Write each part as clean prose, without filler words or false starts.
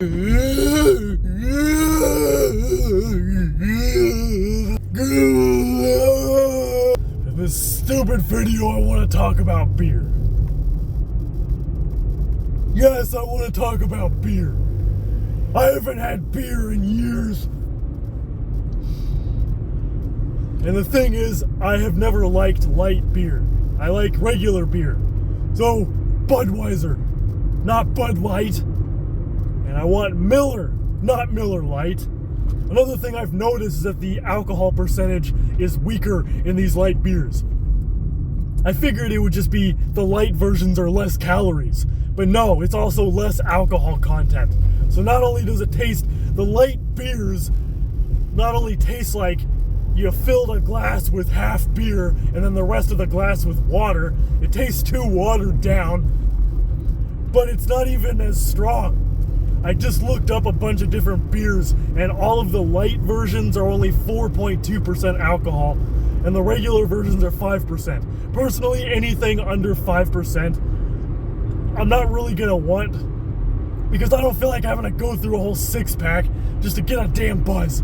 In this stupid video, I want to talk about beer. Yes, I want to talk about beer. I haven't had beer in years. And the thing is, I have never liked light beer. I like regular beer. So, Budweiser, not Bud Light. And I want Miller, not Miller Lite. Another thing I've noticed is that the alcohol percentage is weaker in these light beers. I figured it would just be the light versions are less calories. But no, it's also less alcohol content. So not only does it taste, the light beers not only taste like you filled a glass with half beer and then the rest of the glass with water, it tastes too watered down, but it's not even as strong. I just looked up a bunch of different beers and all of the light versions are only 4.2% alcohol and the regular versions are 5%. Personally, anything under 5%, I'm not really gonna want, because I don't feel like having to go through a whole 6-pack just to get a damn buzz.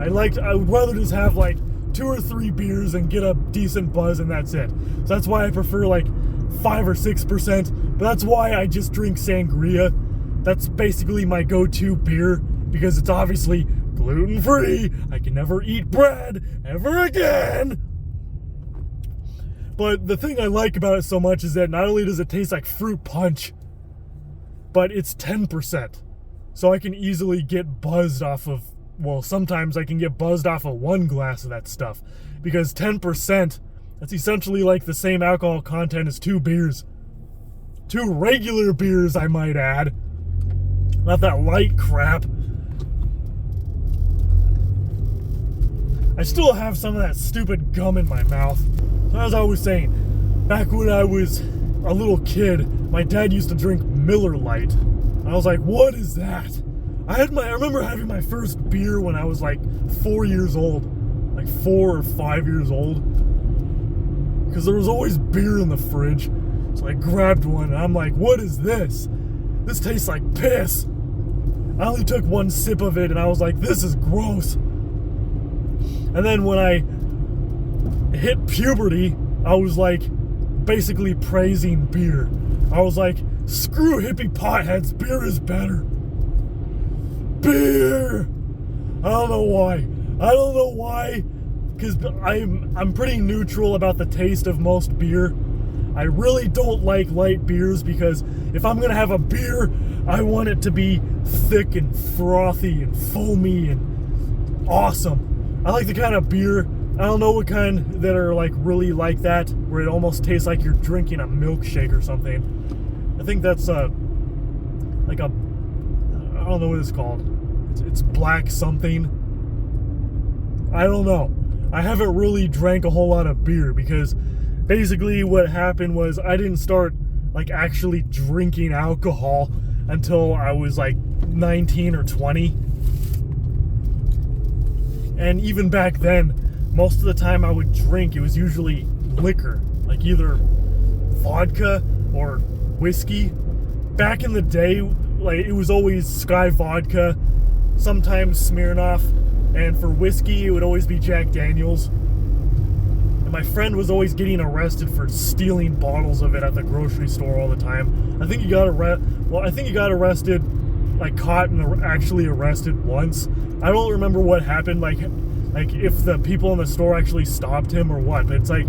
I'd rather just have like 2 or 3 beers and get a decent buzz and that's it. So that's why I prefer like 5 or 6%, but that's why I just drink sangria. That's basically my go-to beer because it's obviously gluten-free. I can never eat bread ever again. But the thing I like about it so much is that not only does it taste like fruit punch, but it's 10%. So I can easily get buzzed off of, well, sometimes I can get buzzed off of 1 glass of that stuff. Because 10%, that's essentially like the same alcohol content as 2 beers. 2 regular beers, I might add. Not that light crap. I still have some of that stupid gum in my mouth. So as I was saying, back when I was a little kid, my dad used to drink Miller Lite. I was like, what is that? I remember having my first beer when I was like 4 years old. Like 4 or 5 years old. Because there was always beer in the fridge. So I grabbed one and I'm like, what is this? This tastes like piss. I only took 1 sip of it and I was like, this is gross. And then when I hit puberty, I was like basically praising beer. I was like, screw hippie potheads, beer is better. Beer! I don't know why. Because I'm pretty neutral about the taste of most beer. I really don't like light beers because if I'm gonna have a beer, I want it to be thick and frothy and foamy and awesome. I like the kind of beer, I don't know what kind that are like really like that, where it almost tastes like you're drinking a milkshake or something. I think that's I don't know what it's called. It's black something. I don't know. I haven't really drank a whole lot of beer because basically what happened was I didn't start like actually drinking alcohol until I was like 19 or 20. And even back then, most of the time I would drink, it was usually liquor, like either vodka or whiskey. Back in the day, like it was always Sky Vodka, sometimes Smirnoff, and for whiskey it would always be Jack Daniels. And my friend was always getting arrested for stealing bottles of it at the grocery store all the time. I think he got arrested, like caught and actually arrested once. I don't remember what happened, like if the people in the store actually stopped him or what, but it's like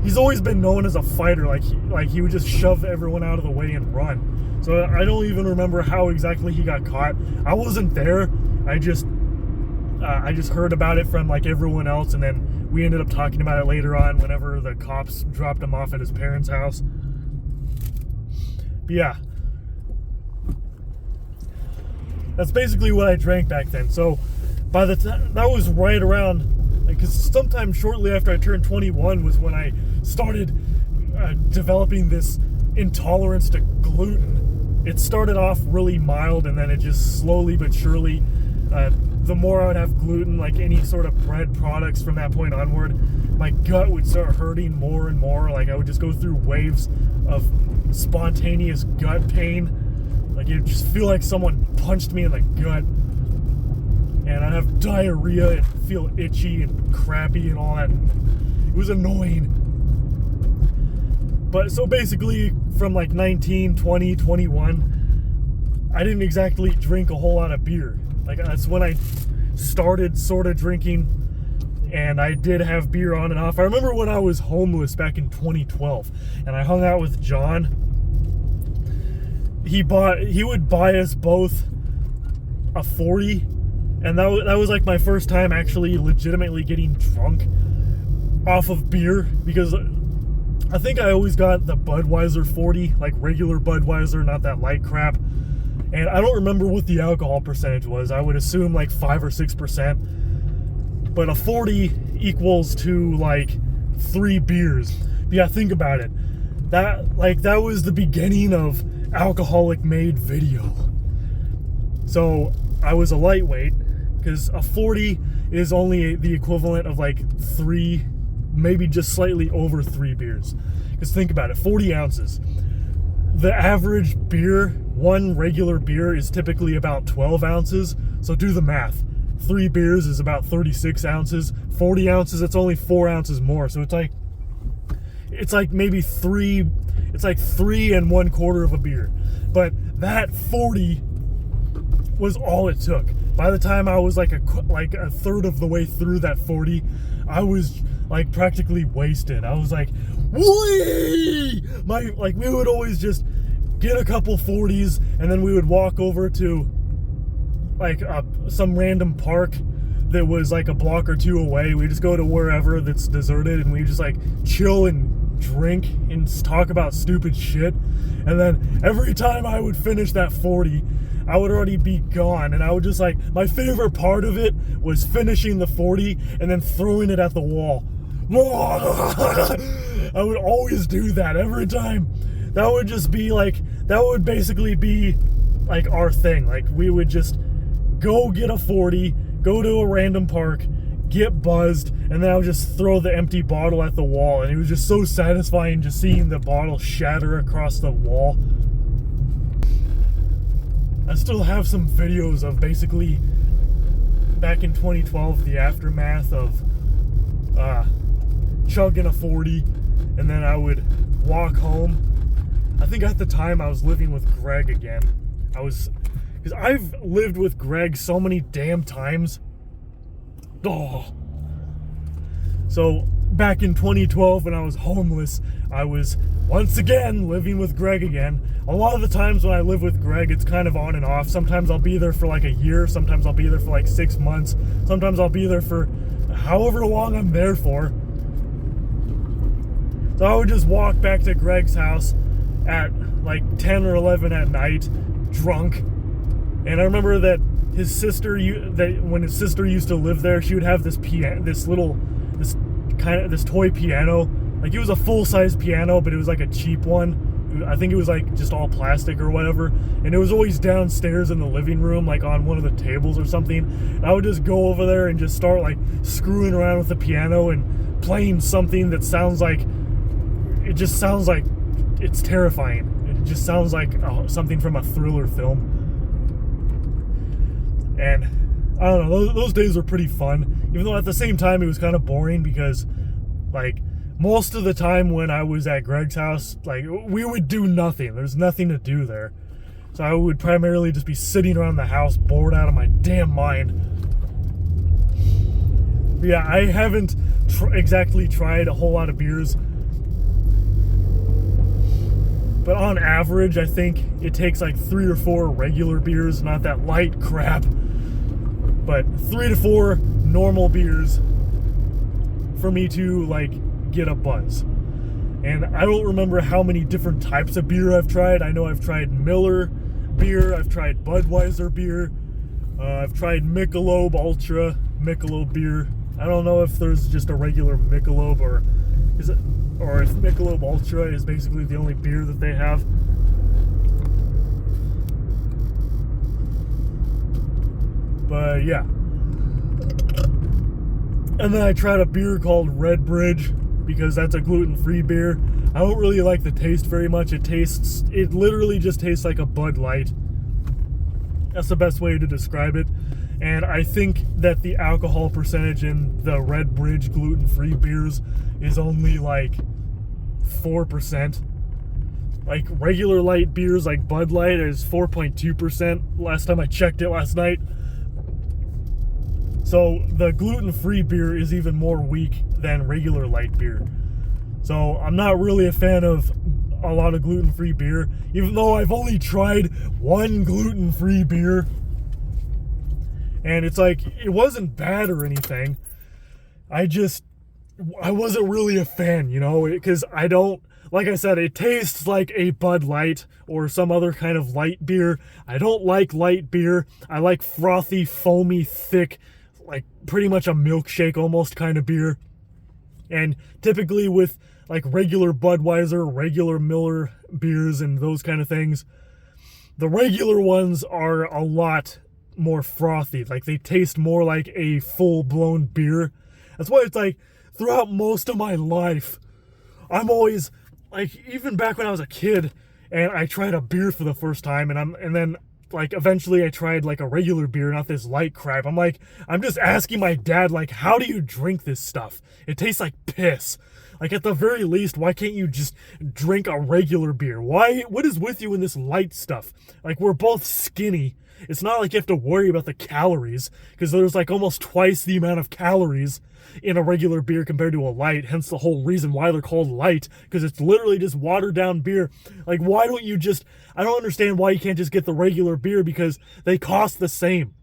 he's always been known as a fighter. Like he would just shove everyone out of the way and run. So I don't even remember how exactly he got caught. I wasn't there. I just heard about it from like everyone else, and then we ended up talking about it later on whenever the cops dropped him off at his parents' house. But yeah, that's basically what I drank back then. So by the time, that was right around, because sometime shortly after I turned 21 was when I started developing this intolerance to gluten. It started off really mild, and then it just slowly but surely, the more I would have gluten, like any sort of bread products from that point onward, my gut would start hurting more and more. Like I would just go through waves of spontaneous gut pain. Like, you just feel like someone punched me in the gut. And I'd have diarrhea and feel itchy and crappy and all that. It was annoying. But so basically, from like 19, 20, 21, I didn't exactly drink a whole lot of beer. Like, that's when I started sort of drinking, and I did have beer on and off. I remember when I was homeless back in 2012, and I hung out with John. He would buy us both a 40, and that was like my first time actually legitimately getting drunk off of beer, because I think I always got the Budweiser 40, like regular Budweiser, not that light crap. And I don't remember what the alcohol percentage was. I would assume like 5 or 6%. But a 40 equals to like 3 beers. But yeah, think about it. That was the beginning of alcoholic made video. So I was a lightweight, because a 40 is only the equivalent of like 3, maybe just slightly over 3 beers. Because think about it, 40 ounces. The average beer, one regular beer, is typically about 12 ounces. So do the math. 3 beers is about 36 ounces. 40 ounces, it's only 4 ounces more. So it's like maybe 3, it's like 3 1/4 of a beer. But that 40 was all it took. By the time I was like a third of the way through that 40, I was like practically wasted. I was like, whee! We would always just get a couple 40s, and then we would walk over to like some random park that was like a block or 2 away. We just go to wherever that's deserted, and we just like chill and drink and talk about stupid shit. And then every time I would finish that 40, I would already be gone, and I would just like, my favorite part of it was finishing the 40 and then throwing it at the wall. I would always do that every time. That would just be like, that would basically be like our thing. Like, we would just go get a 40, go to a random park, get buzzed, and then I would just throw the empty bottle at the wall. And it was just so satisfying just seeing the bottle shatter across the wall. I still have some videos of basically back in 2012, the aftermath of chugging a 40, and then I would walk home. I think at the time I was living with Greg again. Because I've lived with Greg so many damn times. Oh. So back in 2012 when I was homeless, I was once again living with Greg again. A lot of the times when I live with Greg, it's kind of on and off. Sometimes I'll be there for like a year. Sometimes I'll be there for like 6 months. Sometimes I'll be there for however long I'm there for. So I would just walk back to Greg's house at like 10 or 11 at night, drunk. And I remember that his sister, when his sister used to live there, she would have this toy piano. Like, it was a full-size piano, but it was like a cheap one. I think it was like just all plastic or whatever. And it was always downstairs in the living room, like on one of the tables or something. And I would just go over there and just start like screwing around with the piano and playing something that sounds like, it just sounds like it's terrifying. It just sounds like something from a thriller film. And I don't know, those days were pretty fun, even though at the same time it was kind of boring, because like most of the time when I was at Greg's house, like, we would do nothing. There's nothing to do there. So I would primarily just be sitting around the house, bored out of my damn mind. But yeah, I haven't exactly tried a whole lot of beers, but on average, I think it takes like 3 or 4 regular beers, not that light crap, but 3 to 4 normal beers for me to like get a buzz. And I don't remember how many different types of beer I've tried. I know I've tried Miller beer, I've tried Budweiser beer, I've tried Michelob Ultra, Michelob beer. I don't know if there's just a regular Michelob, or if Michelob Ultra is basically the only beer that they have. But yeah. And then I tried a beer called Red Bridge, because that's a gluten-free beer. I don't really like the taste very much. It literally just tastes like a Bud Light. That's the best way to describe it. And I think that the alcohol percentage in the Red Bridge gluten-free beers is only like 4%. Like regular light beers like Bud Light is 4.2% last time I checked it last night. So the gluten-free beer is even more weak than regular light beer. So I'm not really a fan of a lot of gluten-free beer, even though I've only tried one gluten-free beer. And it's like, it wasn't bad or anything. I wasn't really a fan, you know, because like I said, it tastes like a Bud Light or some other kind of light beer. I don't like light beer. I like frothy, foamy, thick, like pretty much a milkshake almost kind of beer. And typically with like regular Budweiser, regular Miller beers and those kind of things, the regular ones are a lot more frothy. Like they taste more like a full-blown beer. That's why it's like throughout most of my life, I'm always like, even back when I was a kid and I tried a beer for the first time and then like eventually I tried like a regular beer, not this light crap. I'm just asking my dad, like, how do you drink this stuff? It tastes like piss. Like, at the very least, why can't you just drink a regular beer? What is with you in this light stuff? Like, we're both skinny. It's not like you have to worry about the calories, because there's like almost twice the amount of calories in a regular beer compared to a light, hence the whole reason why they're called light, because it's literally just watered down beer. Like, why don't you just, I don't understand why you can't just get the regular beer, because they cost the same.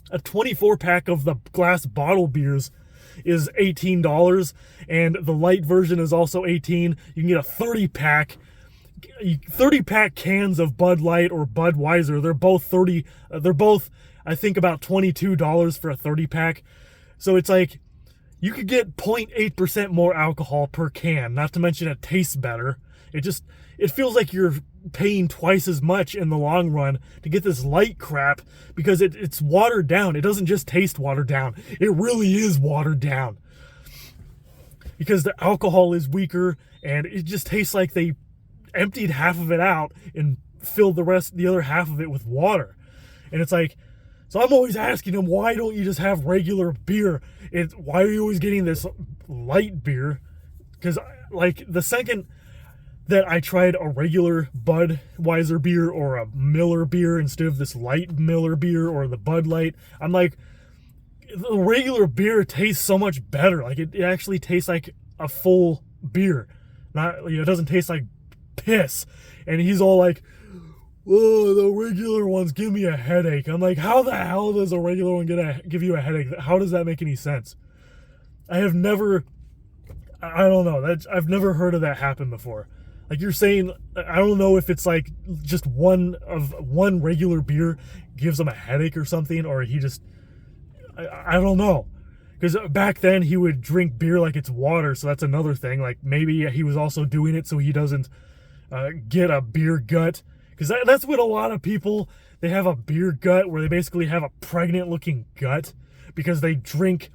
A 24 pack of the glass bottle beers is $18, and the light version is also $18. You can get a 30 pack cans of Bud Light or Budweiser. They're both I think about $22 for a 30 pack. So it's like you could get 0.8% more alcohol per can, not to mention it tastes better. It feels like you're paying twice as much in the long run to get this light crap, because it's watered down. It doesn't just taste watered down. It really is watered down, because the alcohol is weaker and it just tastes like they emptied half of it out and filled the other half of it with water. And it's like, so I'm always asking him, why don't you just have regular beer? Why are you always getting this light beer? Because like the second that I tried a regular Budweiser beer or a Miller beer instead of this light Miller beer or the Bud Light, I'm like, the regular beer tastes so much better. Like it actually tastes like a full beer. It doesn't taste like piss. And he's all like, oh, the regular ones give me a headache. I'm like, how the hell does a regular one give you a headache? How does that make any sense? I don't know. I've never heard of that happen before. Like you're saying, I don't know if it's like just one regular beer gives him a headache or something, or he just, I don't know. Because back then he would drink beer like it's water, so that's another thing. Like maybe he was also doing it so he doesn't get a beer gut. Because that's what a lot of people, they have a beer gut where they basically have a pregnant looking gut because they drink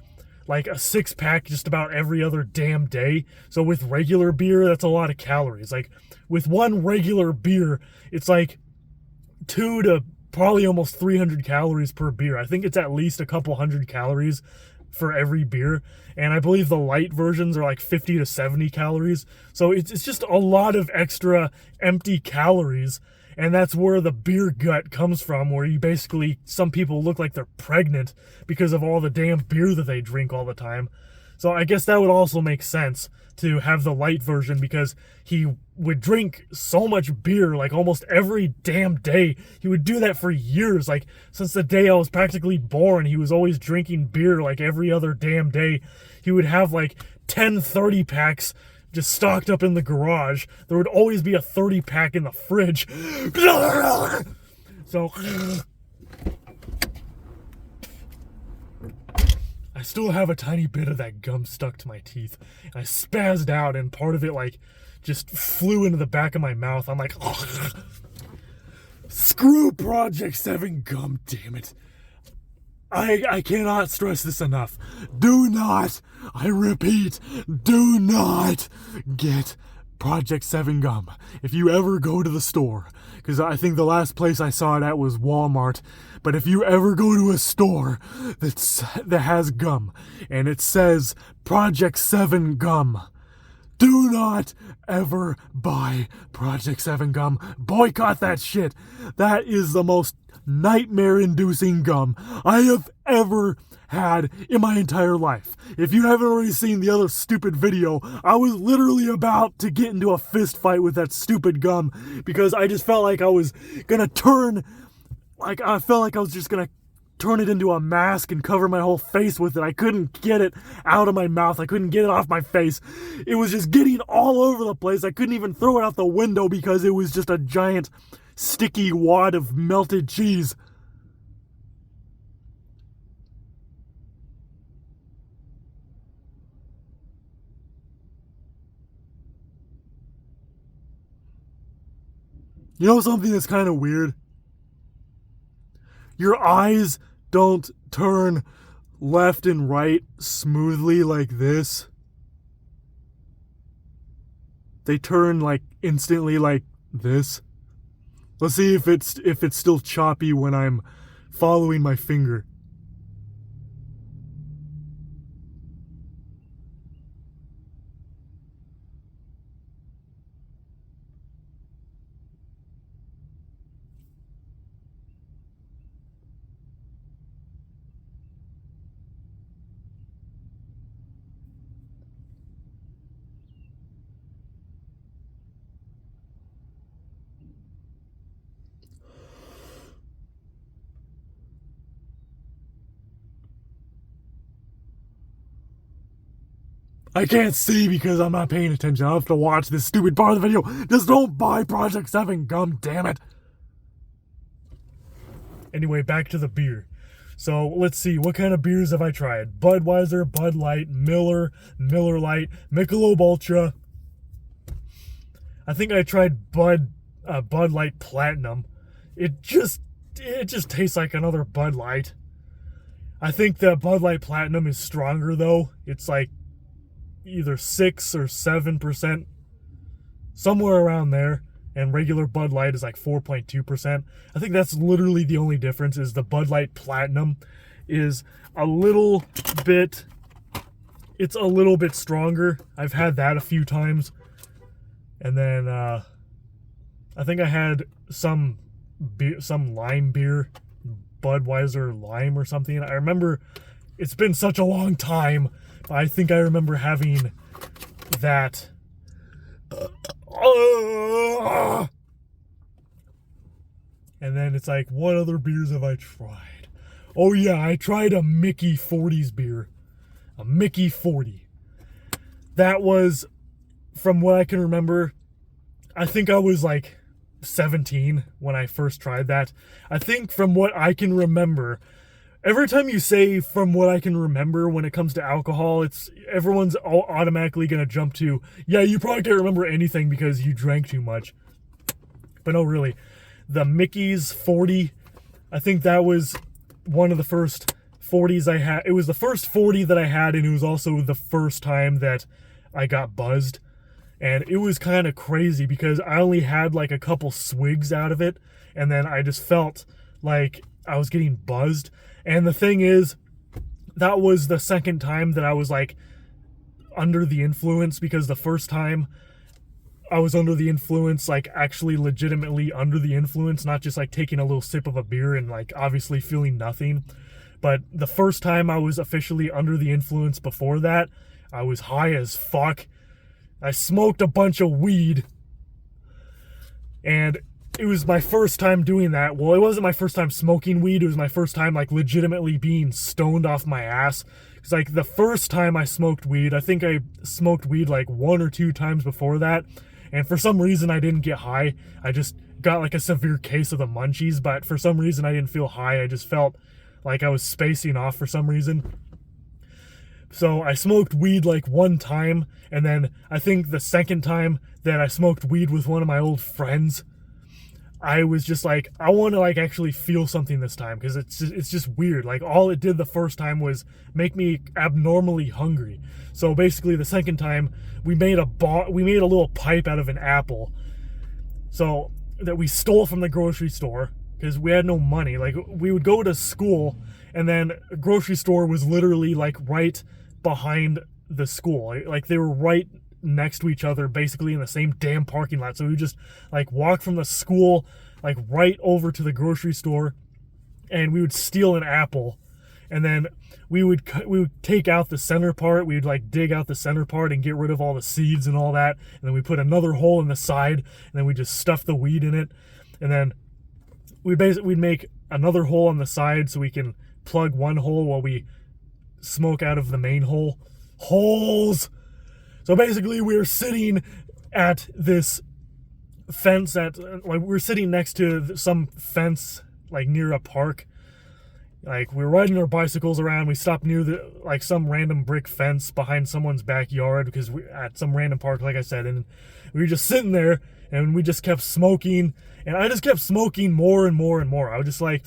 like a 6-pack just about every other damn day. So with regular beer, that's a lot of calories. Like with one regular beer, it's like 2 to probably almost 300 calories per beer. I think it's at least a couple hundred calories for every beer. And I believe the light versions are like 50 to 70 calories. So it's just a lot of extra empty calories. And that's where the beer gut comes from, where some people look like they're pregnant because of all the damn beer that they drink all the time. So I guess that would also make sense to have the light version, because he would drink so much beer like almost every damn day. He would do that for years. Like since the day I was practically born, he was always drinking beer like every other damn day. He would have like 10 30 packs just stocked up in the garage. There would always be a 30 pack in the fridge. So I still have a tiny bit of that gum stuck to my teeth. And I spazzed out, and part of it like just flew into the back of my mouth. I'm like, ugh. Screw Project 7 gum, damn it. I cannot stress this enough. Do not, I repeat, do not get Project 7 gum. If you ever go to the store, because I think the last place I saw it at was Walmart, but if you ever go to a store that has gum and it says Project 7 gum, do not ever buy Project 7 gum. Boycott that shit. That is the most nightmare-inducing gum I have ever had in my entire life. If you haven't already seen the other stupid video, I was literally about to get into a fist fight with that stupid gum because I just felt like I was gonna turn, like I felt like I was just gonna turn it into a mask and cover my whole face with it. I couldn't get it out of my mouth. I couldn't get it off my face. It was just getting all over the place. I couldn't even throw it out the window because it was just a giant sticky wad of melted cheese. You know something that's kind of weird? Your eyes don't turn left and right smoothly like this. They turn like instantly like this. Let's see if it's still choppy when I'm following my finger. I can't see because I'm not paying attention. I'll have to watch this stupid part of the video. Just don't buy Project 7 gum, damn it. Anyway, back to the beer. So let's see, what kind of beers have I tried? Budweiser, Bud Light, Miller, Miller Lite, Michelob Ultra. I think I tried Bud Light Platinum. It just tastes like another Bud Light. I think the Bud Light Platinum is stronger though. It's like either 6 or 7%, somewhere around there, and regular Bud Light is like 4.2%. I think that's literally the only difference, is the Bud Light Platinum is a little bit stronger. I've had that a few times. And then I think I had some lime beer, Budweiser Lime or something. I remember, it's been such a long time, but I think I remember having that. And then it's like, what other beers have I tried? Oh yeah, I tried a Mickey 40s beer. A Mickey 40. That was, from what I can remember, I think I was like 17 when I first tried that. I think from what I can remember, every time you say from what I can remember when it comes to alcohol, everyone's automatically going to jump to, yeah, you probably can't remember anything because you drank too much. But no, really. The Mickey's 40, I think that was one of the first 40s I had. It was the first 40 that I had, and it was also the first time that I got buzzed. And it was kind of crazy because I only had like a couple swigs out of it, and then I just felt like I was getting buzzed. And the thing is, that was the second time that I was like under the influence, because the first time I was under the influence, like actually legitimately under the influence, not just like taking a little sip of a beer and like obviously feeling nothing. But the first time I was officially under the influence before that, I was high as fuck. I smoked a bunch of weed, and it was my first time doing that. Well, it wasn't my first time smoking weed. It was my first time like legitimately being stoned off my ass. It's like the first time I smoked weed, I think I smoked weed like 1 or 2 times before that. And for some reason I didn't get high. I just got like a severe case of the munchies, but for some reason I didn't feel high. I just felt like I was spacing off for some reason. So I smoked weed like 1 time, and then I think the second time that I smoked weed with one of my old friends, I was just like, I want to like actually feel something this time, because it's just weird. Like all it did the first time was make me abnormally hungry. So basically the second time we made a little pipe out of an apple, so that we stole from the grocery store because we had no money. Like we would go to school, and then a grocery store was literally like right behind the school. Like they were right next to each other, basically in the same damn parking lot. So we would just like walk from the school like right over to the grocery store, and we would steal an apple, and then we would take out the center part. We would like dig out the center part and get rid of all the seeds and all that, and then we put another hole in the side, and then we just stuff the weed in it, and then we'd make another hole on the side so we can plug one hole while we smoke out of the main hole. Holes. So basically we were sitting at this fence we were sitting next to some fence like near a park. Like we were riding our bicycles around. We stopped near some random brick fence behind someone's backyard because we at some random park, like I said, and we were just sitting there and we just kept smoking, and I just kept smoking more and more and more. I was just like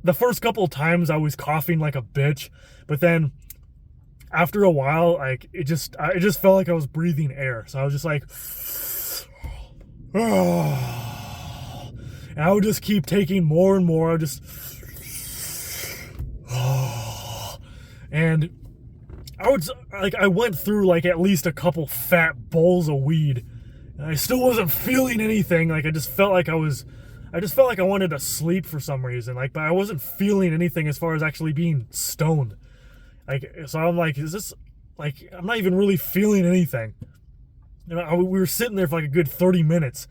the first couple of times I was coughing like a bitch, but then after a while, like it just felt like I was breathing air. So I was just like, and I would just keep taking more and more. I would just, and I went through like at least a couple fat bowls of weed, and I still wasn't feeling anything. Like I just felt like I wanted to sleep for some reason. Like, but I wasn't feeling anything as far as actually being stoned. Like, so I'm like, is this, like, I'm not even really feeling anything. And we were sitting there for like a good 30 minutes.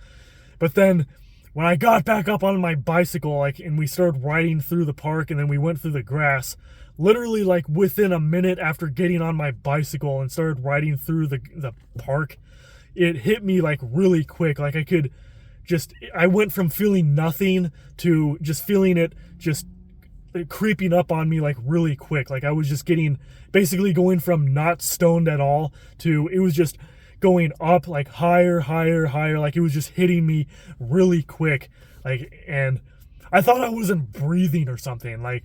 But then when I got back up on my bicycle, like, and we started riding through the park, and then we went through the grass, literally like within a minute after getting on my bicycle and started riding through the park, it hit me like really quick. Like I went from feeling nothing to just feeling it just creeping up on me like really quick. Like I was just basically going from not stoned at all to it was just going up like higher. Like it was just hitting me really quick. Like, and I thought I wasn't breathing or something. Like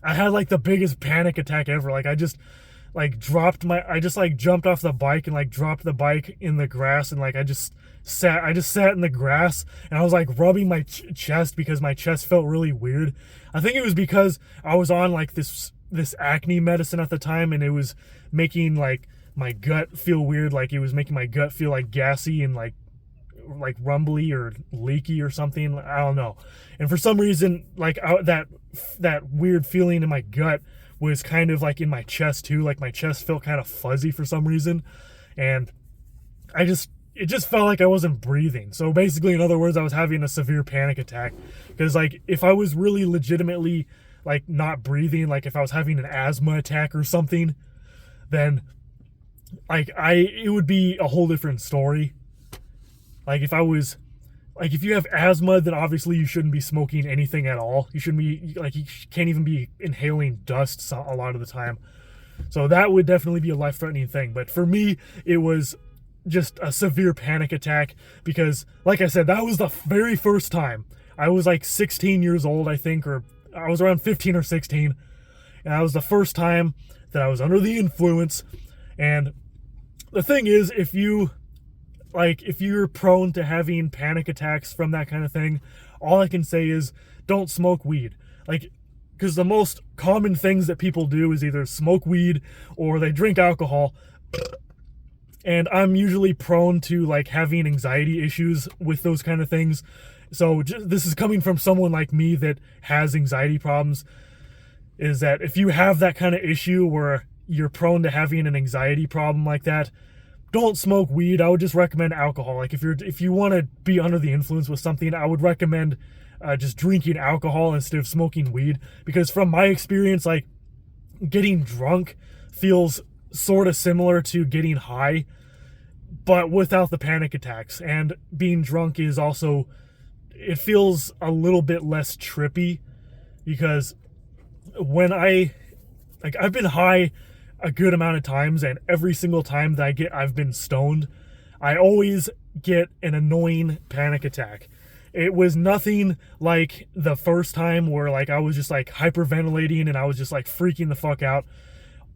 I had like the biggest panic attack ever. Like I just jumped off the bike and like dropped the bike in the grass, and like I just sat in the grass, and I was like rubbing my chest because my chest felt really weird. I think it was because I was on like this acne medicine at the time, and it was making like my gut feel weird. Like it was making my gut feel like gassy and like rumbly or leaky or something. I don't know. And for some reason, like that weird feeling in my gut was kind of like in my chest too. Like my chest felt kind of fuzzy for some reason, and it just felt like I wasn't breathing. So basically, in other words, I was having a severe panic attack, because like if I was really legitimately like not breathing, like if I was having an asthma attack or something, then like it would be a whole different story. Like if you have asthma, then obviously you shouldn't be smoking anything at all. You shouldn't be, like, you can't even be inhaling dust a lot of the time. So that would definitely be a life-threatening thing. But for me, it was just a severe panic attack because, like I said, that was the very first time. I was like 16 years old, I think, or I was around 15 or 16. And that was the first time that I was under the influence. And the thing is, if you're prone to having panic attacks from that kind of thing, all I can say is don't smoke weed. Like, because the most common things that people do is either smoke weed or they drink alcohol. And I'm usually prone to like having anxiety issues with those kind of things. So this is coming from someone like me that has anxiety problems, is that if you have that kind of issue where you're prone to having an anxiety problem like that, don't smoke weed. I would just recommend alcohol. Like if you want to be under the influence with something, I would recommend just drinking alcohol instead of smoking weed. Because from my experience, like getting drunk feels sort of similar to getting high, but without the panic attacks. And being drunk is also, it feels a little bit less trippy, because when I've been high a good amount of times, and every single time that I've been stoned, I always get an annoying panic attack. It was nothing like the first time where like I was just like hyperventilating and I was just like freaking the fuck out.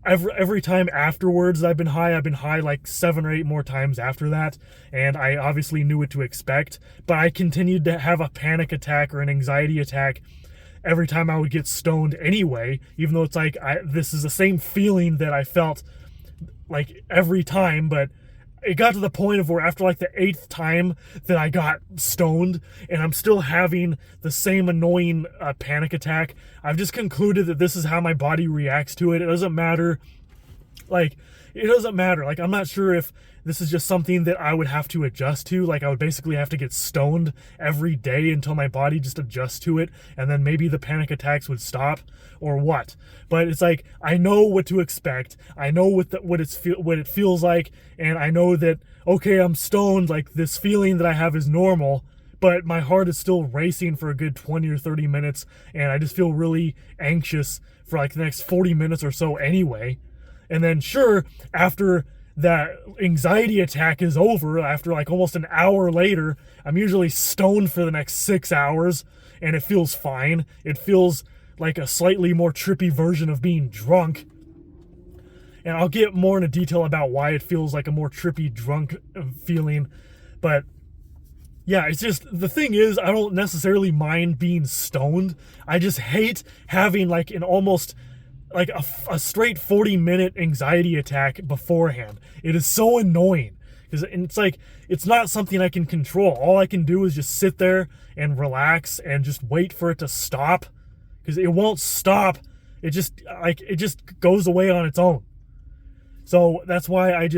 Every time afterwards I've been high like 7 or 8 more times after that, and I obviously knew what to expect, but I continued to have a panic attack or an anxiety attack every time I would get stoned anyway, even though it's like this is the same feeling that I felt like every time. But it got to the point of where after like the 8th time that I got stoned and I'm still having the same annoying panic attack, I've just concluded that this is how my body reacts to it. It doesn't matter. Like, I'm not sure if this is just something that I would have to adjust to. Like, I would basically have to get stoned every day until my body just adjusts to it, and then maybe the panic attacks would stop, or what. But it's like, I know what to expect. I know what it feels like, and I know that, okay, I'm stoned, like, this feeling that I have is normal, but my heart is still racing for a good 20 or 30 minutes, and I just feel really anxious for, like, the next 40 minutes or so anyway. And then, sure, after that anxiety attack is over, after like almost an hour later, I'm usually stoned for the next 6 hours, and it feels fine. It feels like a slightly more trippy version of being drunk. And I'll get more into detail about why it feels like a more trippy drunk feeling. But yeah, it's just, the thing is, I don't necessarily mind being stoned. I just hate having like an almost like a straight 40-minute anxiety attack beforehand. It is so annoying because it's like, it's not something I can control. All I can do is just sit there and relax and just wait for it to stop, because it won't stop. It just goes away on its own. So that's why I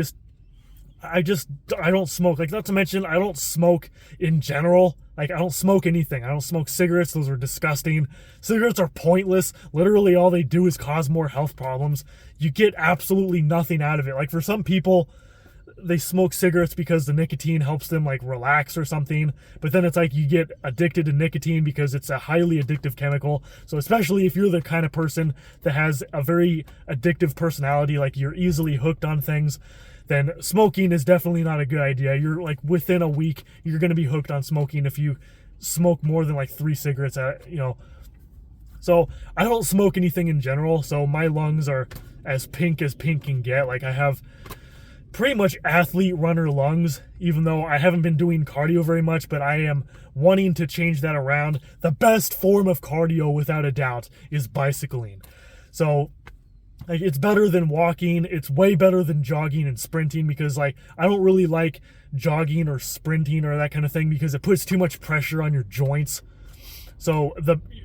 don't smoke. Like, not to mention, I don't smoke in general. Like, I don't smoke anything. I don't smoke cigarettes. Those are disgusting. Cigarettes are pointless. Literally, all they do is cause more health problems. You get absolutely nothing out of it. Like, for some people, they smoke cigarettes because the nicotine helps them, like, relax or something. But then it's like you get addicted to nicotine because it's a highly addictive chemical. So especially if you're the kind of person that has a very addictive personality, like you're easily hooked on things, then smoking is definitely not a good idea. You're like, within a week, you're going to be hooked on smoking if you smoke more than like 3 cigarettes, So I don't smoke anything in general, so my lungs are as pink can get. Like, I have pretty much athlete runner lungs, even though I haven't been doing cardio very much, but I am wanting to change that around. The best form of cardio, without a doubt, is bicycling. So like, it's better than walking. It's way better than jogging and sprinting, because like, I don't really like jogging or sprinting or that kind of thing because it puts too much pressure on your joints. So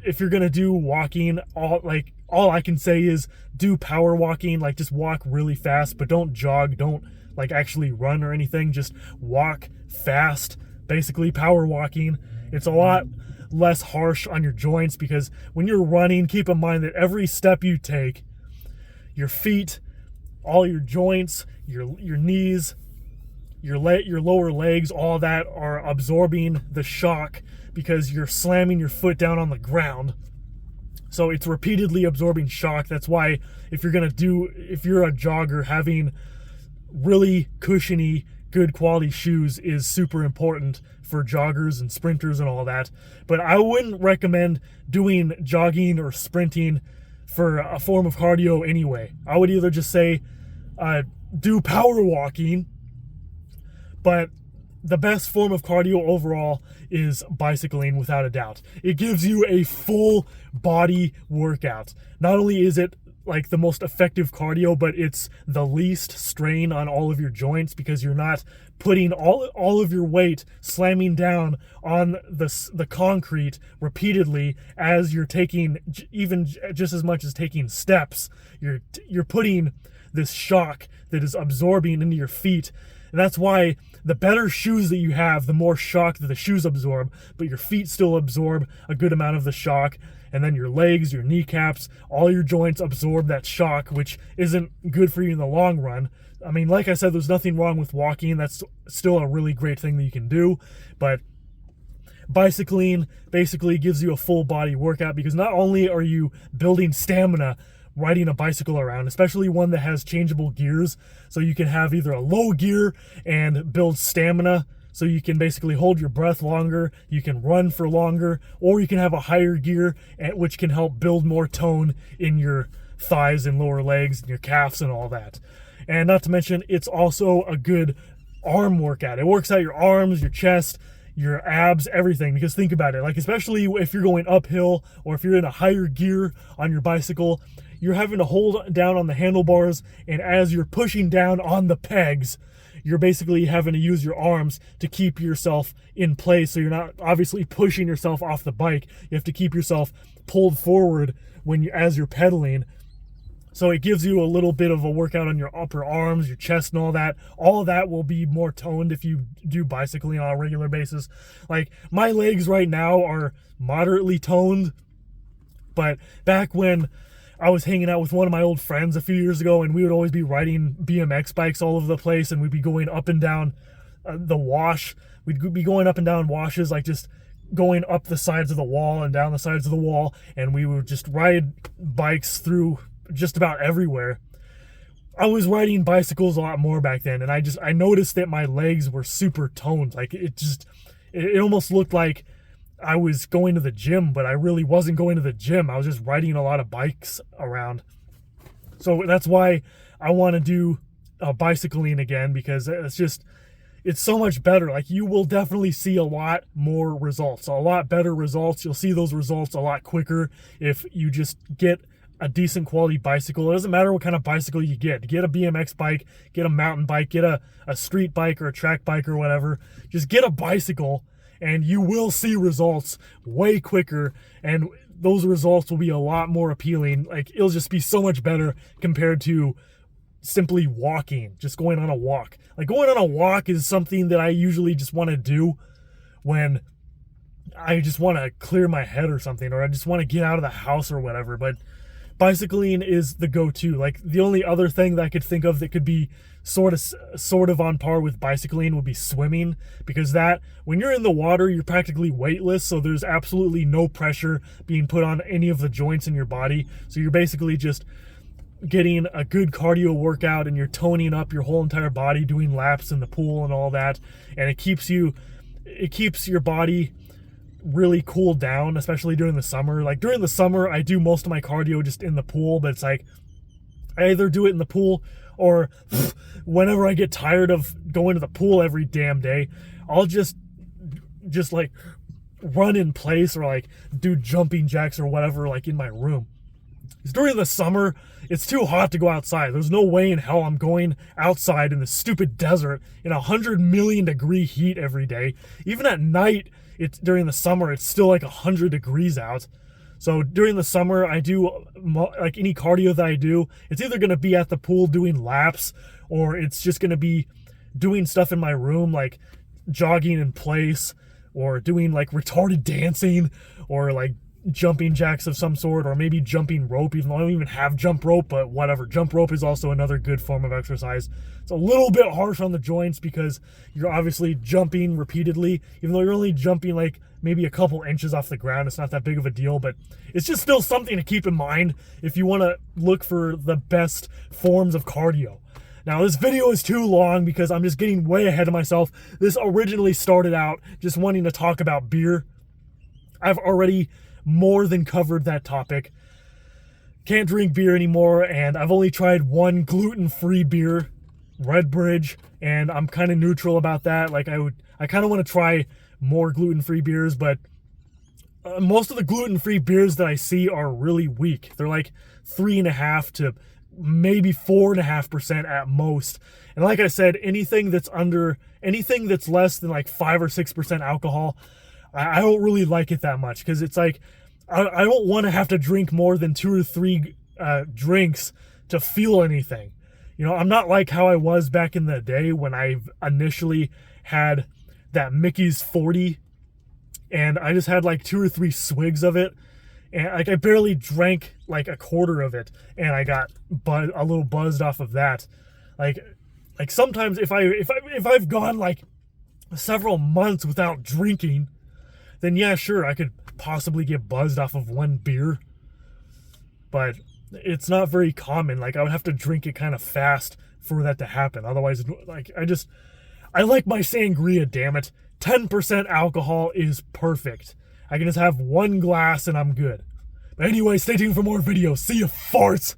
if you're gonna do walking, all I can say is do power walking. Like, just walk really fast, but don't jog. Don't like actually run or anything. Just walk fast. Basically, power walking. It's a lot less harsh on your joints, because when you're running, keep in mind that every step you take, your feet, all your joints, your knees, your lower legs, all that are absorbing the shock because you're slamming your foot down on the ground. So it's repeatedly absorbing shock. That's why if you're a jogger, having really cushiony, good quality shoes is super important for joggers and sprinters and all that. But I wouldn't recommend doing jogging or sprinting for a form of cardio anyway. I would either just say do power walking, but the best form of cardio overall is bicycling, without a doubt. It gives you a full body workout. Not only is it like the most effective cardio, but it's the least strain on all of your joints, because you're not putting all of your weight slamming down on the concrete repeatedly as you're taking, even just as much as taking steps. You're putting this shock that is absorbing into your feet. And that's why the better shoes that you have, the more shock that the shoes absorb, but your feet still absorb a good amount of the shock. And then your legs, your kneecaps, all your joints absorb that shock, which isn't good for you in the long run. I mean, like I said, there's nothing wrong with walking. That's still a really great thing that you can do. But bicycling basically gives you a full body workout, because not only are you building stamina riding a bicycle around, especially one that has changeable gears, so you can have either a low gear and build stamina, So you can basically hold your breath longer, you can run for longer, or you can have a higher gear, which can help build more tone in your thighs and lower legs and your calves and all that. And not to mention, it's also a good arm workout. It works out your arms, your chest, your abs, everything. Because think about it, like especially if you're going uphill or if you're in a higher gear on your bicycle, you're having to hold down on the handlebars, and as you're pushing down on the pegs, you're basically having to use your arms to keep yourself in place. So you're not obviously pushing yourself off the bike. You have to keep yourself pulled forward as you're pedaling. So it gives you a little bit of a workout on your upper arms, your chest, and all that. All of that will be more toned if you do bicycling on a regular basis. Like my legs right now are moderately toned, but back when I was hanging out with one of my old friends a few years ago, and we would always be riding BMX bikes all over the place, and we'd be going up and down the wash. We'd be going up and down washes, like just going up the sides of the wall and down the sides of the wall, and we would just ride bikes through just about everywhere. I was riding bicycles a lot more back then, and I noticed that my legs were super toned. Like it almost looked like I was going to the gym, but I really wasn't going to the gym. I was just riding a lot of bikes around. So that's why I want to do bicycling again, because it's so much better. Like you will definitely see a lot more results, a lot better results. You'll see those results a lot quicker if you just get a decent quality bicycle. It doesn't matter what kind of bicycle you get. Get a BMX bike, get a mountain bike, get a street bike or a track bike or whatever. Just get a bicycle and you will see results way quicker, and those results will be a lot more appealing. Like it'll just be so much better compared to simply walking, just going on a walk. Like going on a walk is something that I usually just want to do when I just want to clear my head or something, or I just want to get out of the house or whatever. But bicycling is the go-to. Like the only other thing that I could think of that could be sort of on par with bicycling would be swimming, because that when you're in the water, you're practically weightless, so there's absolutely no pressure being put on any of the joints in your body. So you're basically just getting a good cardio workout, and you're toning up your whole entire body, doing laps in the pool and all that, and it keeps your body really cool down, especially during the summer. Like during the summer, I do most of my cardio just in the pool, but it's like I either do it in the pool, or whenever I get tired of going to the pool every damn day, I'll just like run in place, or like do jumping jacks or whatever, like in my room. Because during the summer, it's too hot to go outside. There's no way in hell I'm going outside in the stupid desert in 100 million degree heat every day. Even at night, during the summer, it's still like 100 degrees out. So during the summer, I do like any cardio that I do, it's either going to be at the pool doing laps, or it's just going to be doing stuff in my room, like jogging in place, or doing like retarded dancing, or like jumping jacks of some sort, or maybe jumping rope, even though I don't even have jump rope, but whatever. Jump rope is also another good form of exercise. It's a little bit harsh on the joints because you're obviously jumping repeatedly, even though you're only jumping like maybe a couple inches off the ground. It's not that big of a deal, but it's just still something to keep in mind if you want to look for the best forms of cardio. Now, this video is too long because I'm just getting way ahead of myself. This originally started out just wanting to talk about beer. I've already more than covered that topic. Can't drink beer anymore, and I've only tried one gluten-free beer, Redbridge, and I'm kind of neutral about that. Like I kind of want to try more gluten-free beers, but most of the gluten-free beers that I see are really weak. They're like 3.5 to maybe 4.5% at most. And like I said, anything that's less than like 5 or 6% alcohol, I don't really like it that much, because it's like I don't want to have to drink more than 2 or 3 drinks to feel anything. You know, I'm not like how I was back in the day when I initially had that Mickey's 40, and I just had like 2 or 3 swigs of it, and like I barely drank like a quarter of it, and I got a little buzzed off of that. Like sometimes if I've gone like several months without drinking, then yeah, sure, I could possibly get buzzed off of one beer, but it's not very common. Like I would have to drink it kind of fast for that to happen. Otherwise, like I like my sangria, damn it. 10% alcohol is perfect. I can just have one glass and I'm good. But anyway, stay tuned for more videos. See you, farts!